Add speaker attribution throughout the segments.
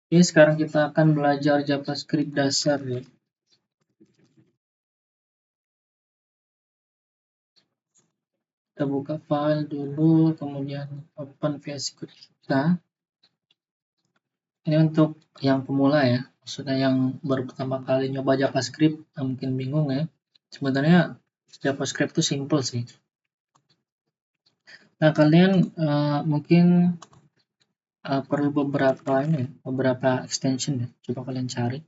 Speaker 1: Oke, sekarang kita akan belajar JavaScript dasar ya. Kita buka file dulu, kemudian open VS Code kita. Ini untuk yang pemula ya, maksudnya yang baru pertama kali nyoba JavaScript, mungkin bingung ya. Sebenarnya JavaScript itu simple sih. Nah, kalian mungkin perlu beberapa extension ya. Coba kalian cari.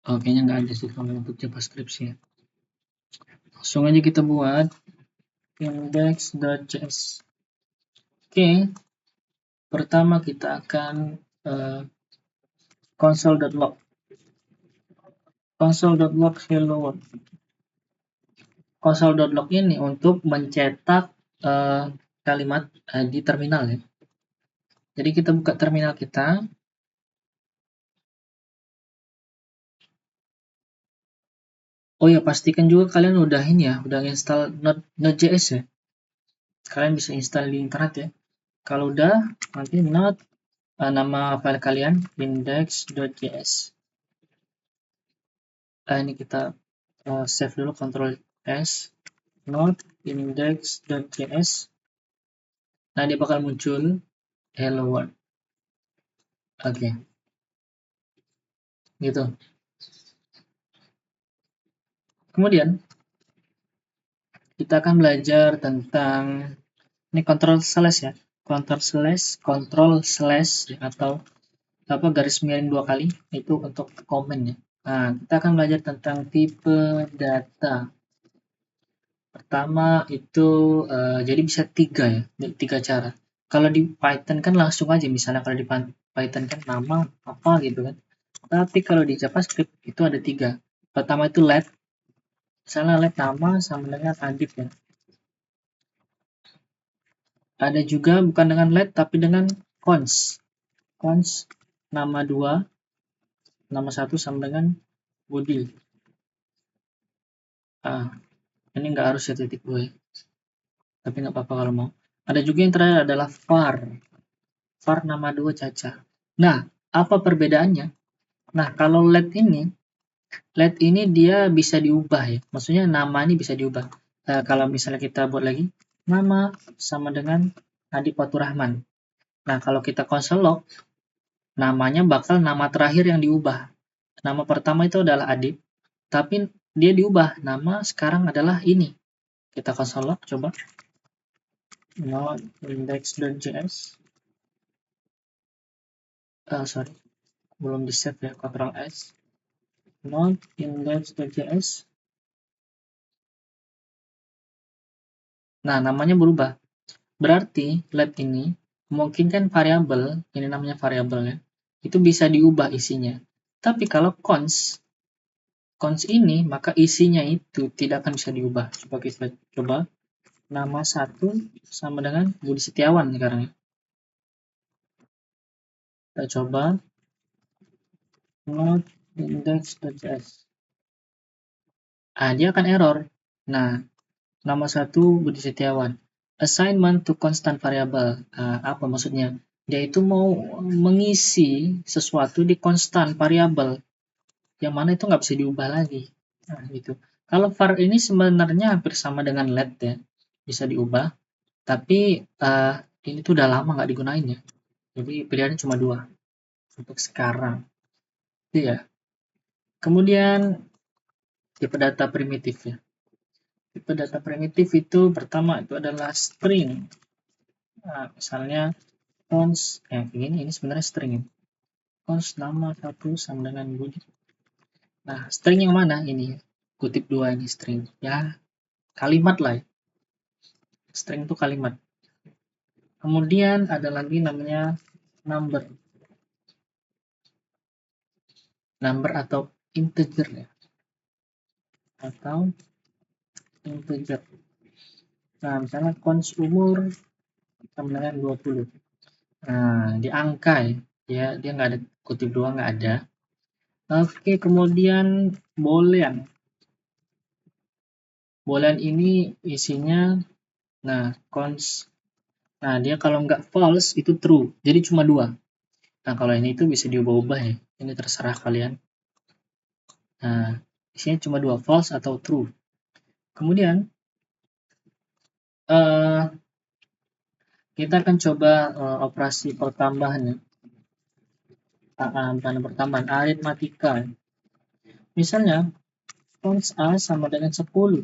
Speaker 1: Kayaknya nggak ada sih kalau untuk JavaScript sih ya. Langsung aja kita buat index.js. Oke, pertama kita akan console.log. Console.log hello world. Console.log ini untuk mencetak kalimat di terminal ya. Jadi kita buka terminal kita. Oh ya, pastikan juga kalian udah ini ya, udah install Node.js ya. Kalian bisa install di internet ya. Kalau udah, nanti Node nama file kalian index.js. Ini kita save dulu, Ctrl S, Node index.js. Nah, dia bakal muncul hello world. Oke. Gitu. Kemudian kita akan belajar tentang ini control slash ya. Control slash ya, atau garis miring 2 kali itu untuk komen ya. Nah, kita akan belajar tentang tipe data. Pertama itu jadi bisa 3 ya, 3 cara. Kalau di Python kan langsung aja, misalnya kalau di Python kan nama apa gitu kan. Tapi kalau di JavaScript itu ada 3. Pertama itu let, misalnya let nama sama dengan adif ya. Ada juga bukan dengan let tapi dengan cons. Cons nama 2, nama 1 sama dengan body. Ini nggak harus ya titik 2 ya. Tapi nggak apa-apa kalau mau. Ada juga yang terakhir adalah var. Var nama 2 Caca. Nah, apa perbedaannya? Nah, kalau let ini dia bisa diubah ya. Maksudnya nama ini bisa diubah. Kalau misalnya kita buat lagi, nama sama dengan Adip Faturrahman. Nah, kalau kita console log, namanya bakal nama terakhir yang diubah. Nama pertama itu adalah Adip, tapi dia diubah. Nama sekarang adalah ini. Kita console log, coba. Node index.js. Sorry, belum di save ya, Ctrl S. Node index.js. Nah, namanya berubah. Berarti let ini memungkinkan variabel, ini namanya variabel ya, itu bisa diubah isinya. Tapi kalau cons ini, maka isinya itu tidak akan bisa diubah. Coba kita coba. Nama 1 sama dengan Budi Setiawan sekarang ya. Kita coba node index.js. Dia akan error. Nah, nama 1 Budi Setiawan. Assignment to constant variable. Apa maksudnya? Dia itu mau mengisi sesuatu di constant variable, yang mana itu nggak bisa diubah lagi. Nah, gitu. Kalau var ini sebenarnya hampir sama dengan let ya, bisa diubah. Tapi ini tuh udah lama nggak digunain ya. Jadi pilihannya cuma 2 untuk sekarang. Iya. Kemudian tipe data primitif ya. Tipe data primitif itu pertama itu adalah string. Nah, misalnya cons ini sebenarnya string. Cons nama 1 sama dengan Budi. Nah, string yang mana ini? Kutip 2 ini string. Ya, kalimat lah ya. String itu kalimat. Kemudian ada lagi namanya number. Number atau integer ya. Atau integer. Nah, misalnya cons umur sama dengan 20. Nah, di angka ya. Dia nggak ada kutip 2, nggak ada. Oke, kemudian boolean. Boolean ini isinya, nah, cons Nah, dia kalau nggak false itu true. Jadi cuma 2. Nah, kalau ini itu bisa diubah-ubah ya. Ini terserah kalian. Nah, isinya cuma 2, false atau true. Kemudian, eh, kita akan coba operasi pertambahan ya. Bukan pertambahan, aritmatika. Misalnya, cons A sama dengan 10.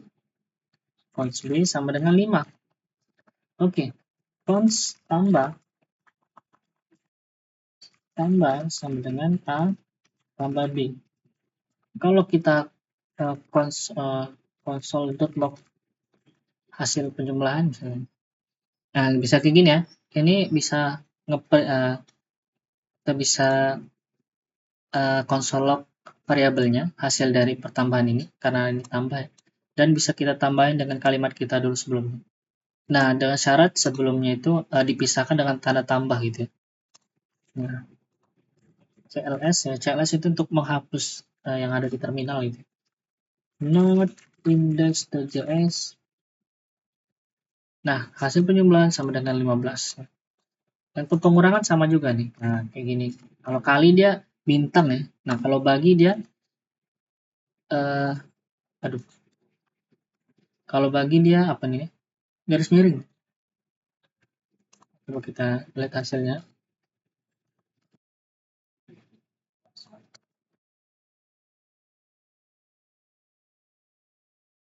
Speaker 1: Cons B sama dengan 5. Oke, cons tambah sama dengan A tambah B. Kalau kita console.log hasil penjumlahan misalnya. Nah, bisa kayak gini ya. Ini bisa kita bisa console log variabelnya hasil dari pertambahan ini karena ini tambah ya. Dan bisa kita tambahin dengan kalimat kita dulu sebelumnya. Nah, dengan syarat sebelumnya itu dipisahkan dengan tanda tambah gitu ya. Nah, CLS itu untuk menghapus yang ada di terminal gitu. Not index.js. Nah, hasil penjumlahan sama dengan 15. Dan untuk pengurangan sama juga nih. Nah, kayak gini. Kalau kali dia bintang ya. Nah, kalau bagi dia aduh. Kalau bagi dia apa nih? Garis miring. Coba kita lihat hasilnya.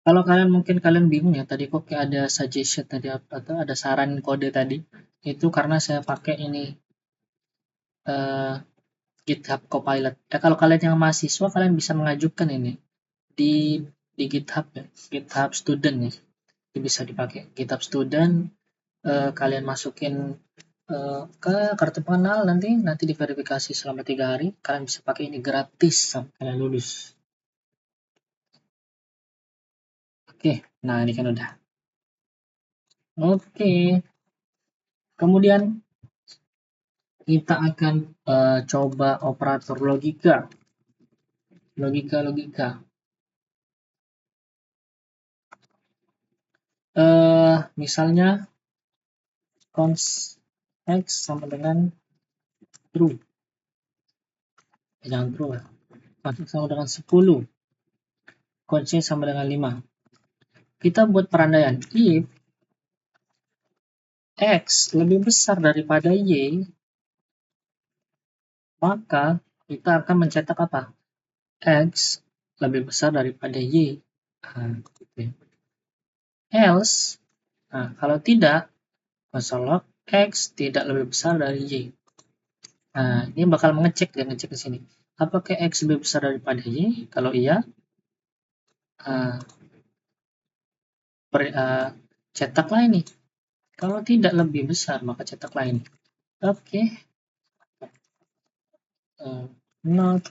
Speaker 1: Kalau mungkin kalian bingung ya, tadi kok kayak ada suggestion tadi atau ada saran kode tadi. Itu karena saya pakai ini uh, GitHub Copilot. Kalau kalian yang mahasiswa, kalian bisa mengajukan ini di GitHub ya, GitHub Student ya. Itu bisa dipakai. GitHub Student, kalian masukin ke kartu pengenal nanti diverifikasi selama 3 hari. Kalian bisa pakai ini gratis sampai kalian lulus. Oke, nah ini kan udah. Oke, kemudian kita akan coba operator logika. Logika. Misalnya cons x sama dengan true. Jangan true ya. Cons x sama dengan 10. Cons y sama dengan 5. Kita buat perandaian. If x lebih besar daripada y, maka kita akan mencetak apa? X lebih besar daripada y. Nah, gitu ya. Else, kalau tidak, console log x tidak lebih besar dari y. Nah, ini bakal ngecek ke sini. Apakah x lebih besar daripada y? Kalau iya, cetaklah ini. Kalau tidak lebih besar, maka cetaklah ini. Oke. Not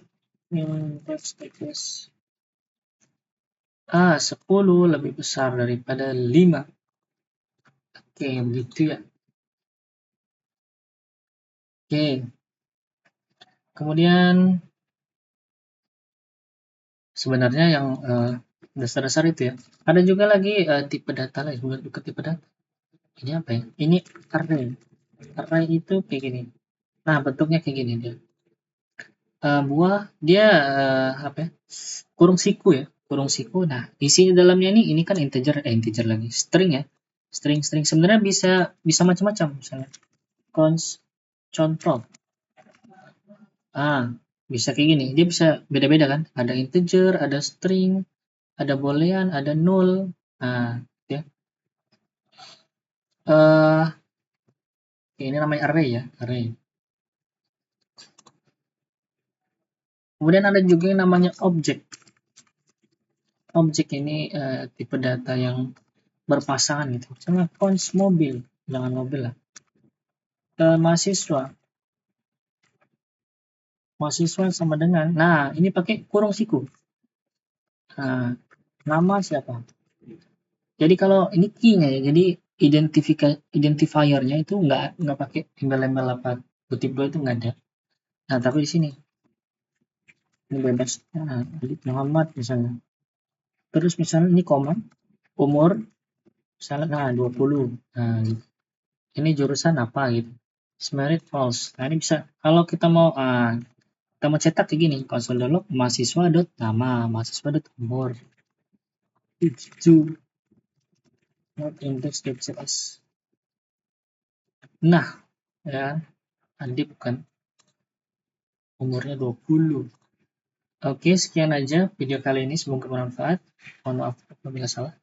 Speaker 1: in text. 10 lebih besar daripada 5. Oke, begitu ya. Oke. Kemudian sebenarnya yang dasar-dasar itu ya. Ada juga lagi tipe data lain, bukan tipe data. Ini apa ya? Ini array. Array itu kayak gini. Nah, bentuknya kayak gini dia. Buah dia apa ya? Kurung siku ya. Kurung siku. Nah, isi dalamnya ini kan integer lagi. String ya. String sebenarnya bisa macam-macam misalnya. Contoh. Bisa kayak gini. Dia bisa beda-beda kan? Ada integer, ada string, ada boolean, ada null. Ya. Ini namanya array ya, array. Kemudian ada juga yang namanya objek. Objek ini tipe data yang berpasangan gitu. Misalnya cons mobil, jangan mobil lah. Mahasiswa sama dengan, nah ini pakai kurung siku. Nah, nama siapa? Jadi kalau ini key-nya ya, jadi identifiernya itu nggak pakai embel-embel apa kutip dua itu nggak ada. Nah, tapi di sini ini bebas. Nah, Muhammad misalnya. Terus misalnya ini koma, umur misalnya 20. Nah, gitu. ini jurusan apa gitu. Is married false. Nah, ini bisa kalau kita mau cetak kayak gini, konsol.log mahasiswa dot nama, mahasiswa dot umur, itu not index.js. Nah, ya, Andi bukan umurnya 20. Oke, sekian aja video kali ini, semoga bermanfaat. Mohon maaf apabila salah.